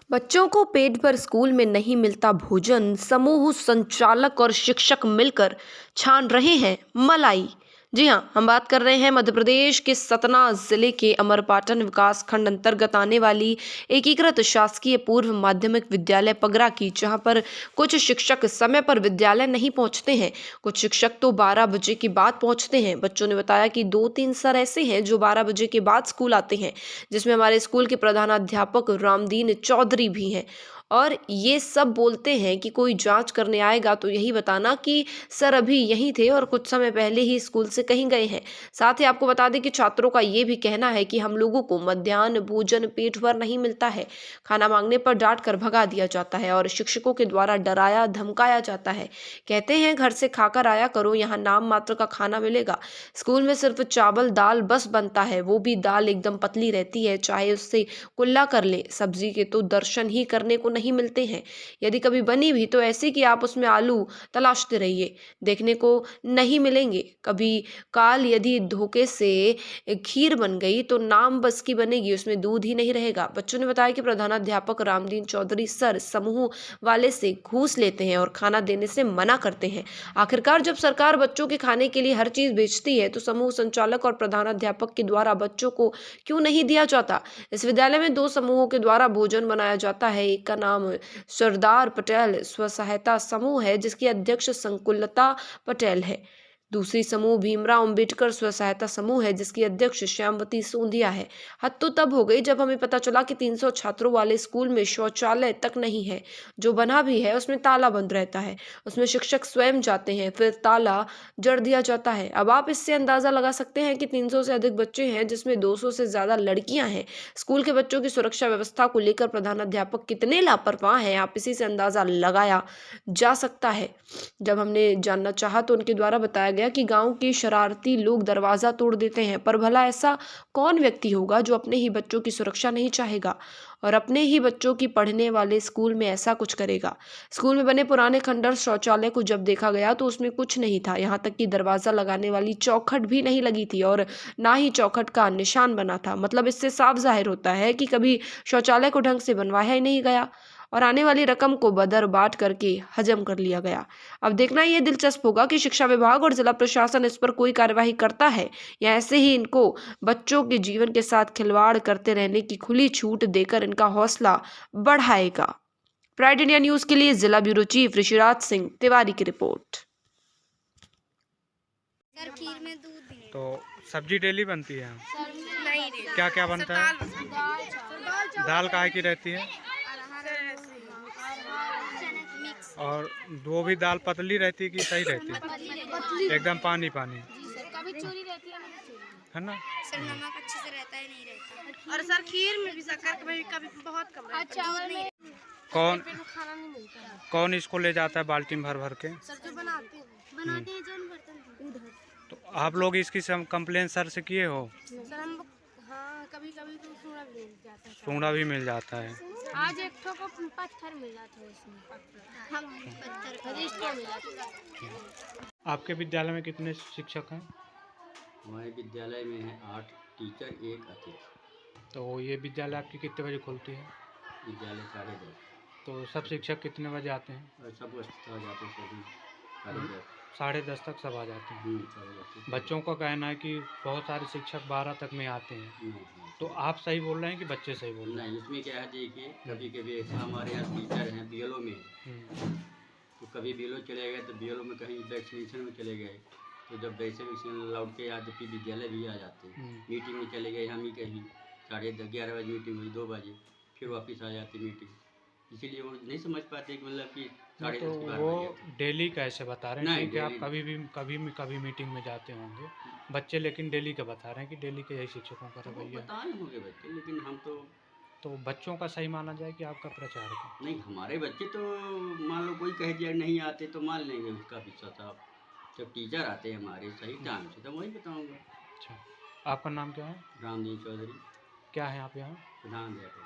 बच्चों को पेट भर स्कूल में नहीं मिलता भोजन, समूह संचालक और शिक्षक मिलकर छान रहे हैं मलाई। जी हाँ, हम बात कर रहे हैं मध्य प्रदेश के सतना जिले के अमरपाटन विकास खंड अंतर्गत आने वाली एकीकृत शासकीय पूर्व माध्यमिक विद्यालय पगरा की, जहां पर कुछ शिक्षक समय पर विद्यालय नहीं पहुंचते हैं। कुछ शिक्षक तो 12 बजे के बाद पहुंचते हैं। बच्चों ने बताया कि 2-3 सर ऐसे हैं जो 12 बजे के बाद स्कूल आते हैं, जिसमें हमारे स्कूल के प्रधानाध्यापक रामदीन चौधरी भी हैं। और ये सब बोलते हैं कि कोई जांच करने आएगा तो यही बताना कि सर अभी यहीं थे और कुछ समय पहले ही स्कूल से कहीं गए हैं। साथ ही आपको बता दें कि छात्रों का ये भी कहना है कि हम लोगों को मध्याह्न भोजन पेट भर नहीं मिलता है। खाना मांगने पर डांट कर भगा दिया जाता है और शिक्षकों के द्वारा डराया धमकाया जाता है। कहते हैं घर से खाकर आया करो, यहाँ नाम मात्र का खाना मिलेगा। स्कूल में सिर्फ चावल दाल बस बनता है, वो भी दाल एकदम पतली रहती है, चाहे उससे कुल्ला कर ले। सब्जी के तो दर्शन ही करने को नहीं मिलते हैं। यदि कभी बनी भी तो ऐसी कि आप उसमें आलू तलाशते रहिए, देखने को नहीं मिलेंगे। कभी काल यदि धोखे से खीर बन गई तो नाम बस की बनेगी, उसमें दूध ही नहीं रहेगा। बच्चों ने बताया कि प्रधानाध्यापक रामदीन चौधरी सर समूह वाले से घूस लेते हैं और खाना देने से मना करते हैं। आखिरकार जब सरकार बच्चों के खाने के लिए हर चीज बेचती है तो समूह संचालक और प्रधानाध्यापक के द्वारा बच्चों को क्यों नहीं दिया जाता। इस विद्यालय में 2 समूहों के द्वारा भोजन बनाया जाता है। एक का नाम सरदार पटेल स्व सहायता समूह है, जिसकी अध्यक्ष संकुलता पटेल है। दूसरी समूह भीमराव अंबेडकर स्व सहायता समूह है, जिसकी अध्यक्ष श्यामवती सोंधिया है। हद तो तब हो गई जब हमें पता चला कि 300 छात्रों वाले स्कूल में शौचालय तक नहीं है। जो बना भी है उसमें ताला बंद रहता है, उसमें शिक्षक स्वयं जाते हैं, फिर ताला जड़ दिया जाता है। अब आप इससे अंदाजा लगा सकते हैं कि 300 से अधिक बच्चे हैं, जिसमें 200 से ज्यादा लड़कियां हैं। स्कूल के बच्चों की सुरक्षा व्यवस्था को लेकर प्रधानाध्यापक कितने लापरवाह हैं, आप इसी से अंदाजा लगाया जा सकता है। जब हमने जानना चाहा तो उनके द्वारा बताया गया कि गांव के शरारती लोग दरवाजा तोड़ देते हैं, पर भला ऐसा कौन व्यक्ति होगा जो अपने ही बच्चों की सुरक्षा नहीं चाहेगा और अपने ही बच्चों की पढ़ने वाले स्कूल में ऐसा कुछ करेगा। स्कूल में बने पुराने खंडर शौचालय को जब देखा गया तो उसमें कुछ नहीं था, यहाँ तक कि दरवाजा लगाने वाली चौखट भी नहीं लगी थी और ना ही चौखट का निशान बना था। मतलब इससे साफ जाहिर होता है कि कभी शौचालय को ढंग से बनवाया ही नहीं गया और आने वाली रकम को बदर बाट करके हजम कर लिया गया। अब देखना ये दिलचस्प होगा कि शिक्षा विभाग और जिला प्रशासन इस पर कोई कार्यवाही करता है या ऐसे ही इनको बच्चों के जीवन के साथ खिलवाड़ करते रहने की खुली छूट देकर इनका हौसला बढ़ाएगा। प्राइड इंडिया न्यूज के लिए जिला ब्यूरो चीफ ऋषिराज सिंह तिवारी की रिपोर्ट। सर खीर में दूध भी नहीं। तो सब्जी डेली बनती है? नहीं, क्या क्या बनता है? दाल काहे की रहती है? और वो भी दाल पतली रहती है कि सही रहती है? एकदम पानी पानी कभी चोरी रहती है ना? सर नमक अच्छे से रहता है नहीं रहता। और सर खीर में भी शक्कर कभी बहुत कम रहता है। कौन खाना नहीं मिलता है। कौन इसको ले जाता है बाल्टी में भर भर के? सर जो बनाते हैं जौन बर्तन उधर। तो आप लोग इसकी कंप्लेन सर से किए हो? सर हम हाँ कभी कभी तो सूंढ़ा भी मिल जाता है। सूंढ़ा भी मिल जाता है। आज एक ठो को पत्थर मिल जाता है इसमें। हम पत्थर मिल जाता है। आपके विद्यालय में कितने शिक्षक हैं? हमारे विद्यालय में है 8 टीचर 1 अतिथि। तो ये विद्यालय आपकी कितने बजे खुलती है? विद्यालय 10:30। तो सब शिक्षक कितने बजे आते हैं? और सब आ जाते हैं सभी 10:30। 10:30 तक सब आ जाते हैं। सब जाते हैं। बच्चों का कहना है कि बहुत सारे शिक्षक 12 तक में आते हैं। तो आप सही बोल रहे हैं कि बच्चे सही बोल रहे हैं? नहीं, इसमें क्या है देखिए, कभी कभी ऐसा हमारे यहाँ टीचर हैं बीएलओ में, तो कभी बीएलओ चले गए तो बीएलओ में कहीं वैक्सीनेशन में चले गए, तो जब वैक्सीनेशन लौट के आज फिर विद्यालय भी आ जाते हैं। मीटिंग में चले गए हम ही कहीं 11:30 बजे मीटिंग हुई, 2 बजे फिर वापस आ जाती मीटिंग। इसीलिए वो नहीं समझ पाते कि मतलब कि 10:30 तो के बाद वो डेली कैसे बता रहे हैं? नहीं, कि आप daily कभी मीटिंग में जाते होंगे बच्चे, लेकिन डेली का बता रहे हैं कि डेली के यही शिक्षकों का रवैया है। पता नहीं होंगे बच्चे, लेकिन हम तो बच्चों का सही माना जाए कि आपका प्रचार है? नहीं, हमारे बच्चे तो मान लो कोई कह दिया नहीं आते तो मान लेंगे उसका भी साहब। जब टीचर आते हैं हमारे सही टाइम से तो वही बताऊंगा। अच्छा, आपका नाम क्या है? रामदीन चौधरी, क्या है आप यहाँ? प्रधानाध्यापक।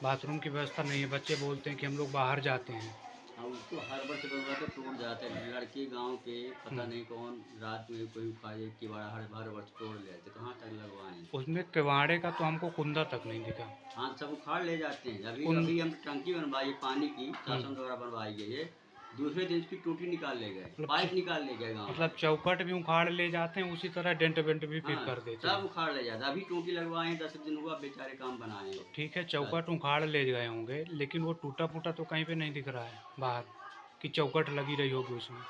बाथरूम की व्यवस्था नहीं है, बच्चे बोलते हैं कि हम लोग बाहर जाते हैं। हाँ, उसको हर वर्ष बनवा के टूट जाते हैं लड़के गांव के, पता नहीं कौन रात में कोई उखाड़े किवाड़ा हर वर्ष तोड़ ले जाते, कहाँ तक लगवाएं। उसमें किवाड़े का तो हमको कुंदा तक नहीं दिखा। हाँ सब उखाड़ ले जाते हैं। अभी हम टंकी बनवाई पानी की, शासन द्वारा बनवाई गई है, दूसरे दिन उसकी टूटी निकाल ले गए, पाइप निकाल ले गए गाँव। मतलब चौकट भी उखाड़ ले जाते हैं, उसी तरह डेंट वेंट भी फिर कर देते हैं। सब उखाड़ ले जाते। अभी टूटी लगवाए 10 दिन हुआ, बेचारे काम बनाए। ठीक है, चौकट उखाड़ ले गए होंगे, लेकिन वो टूटा फूटा तो कहीं पे नहीं दिख रहा है बाहर कि चौकट लगी रही होगी उसमें।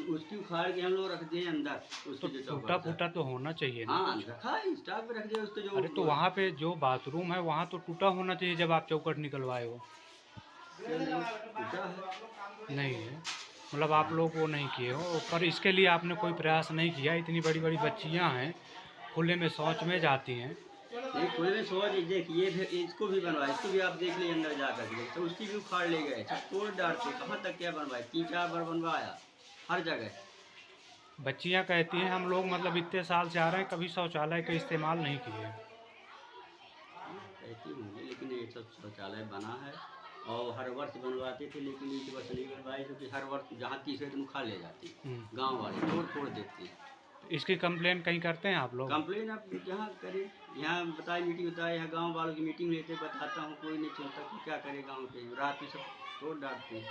उसकी उखाड़ के हम लोग रख दिए अंदर, उसकी जो टूटा चौकट फूटा तो होना चाहिए ना। हाँ रखा है, स्टॉक में रख दिया उसके जो। अरे तो वहाँ पे जो बाथरूम है वहाँ तो टूटा होना चाहिए जब आप चौकट निकलवाए हो। टूटा है नहीं है, मतलब आप लोग वो नहीं किए हो, पर इसके लिए आपने कोई प्रयास नहीं किया। इतनी बड़ी बड़ी बच्चियाँ हैं, खुले में शौच में जाती हैं। नहीं खुले में सोच देखिए, इसको भी बनवाए, इसको भी आप देख लीजिए अंदर जा कर के, तो उसकी भी उखाड़ ले गए, सब तोड़ डालते, कहाँ तक क्या बनवाए, 3-4 बार बनवाया हर जगह। बच्चियाँ कहती हैं हम लोग मतलब इतने साल से आ रहे हैं, कभी शौचालय का इस्तेमाल नहीं किए। कहती होंगी, लेकिन ये सब शौचालय बना है और हर वर्ष बनवाते थे, लेकिन इस वर्ष नहीं बनवाए क्योंकि हर वर्ष जहाँ तीसरे दिन उखाड़ ले जाती, गाँव वाले तोड़ देते। इसकी कंप्लेन कहीं करते हैं आप लोग? कंप्लेन आप यहाँ करें, यहाँ बताए मीटिंग होता है, यहाँ गांव वालों की मीटिंग लेते, बताता हूँ, कोई नहीं सुनता, तो क्या करे गांव के, रात में सब तोड़ डालते हैं।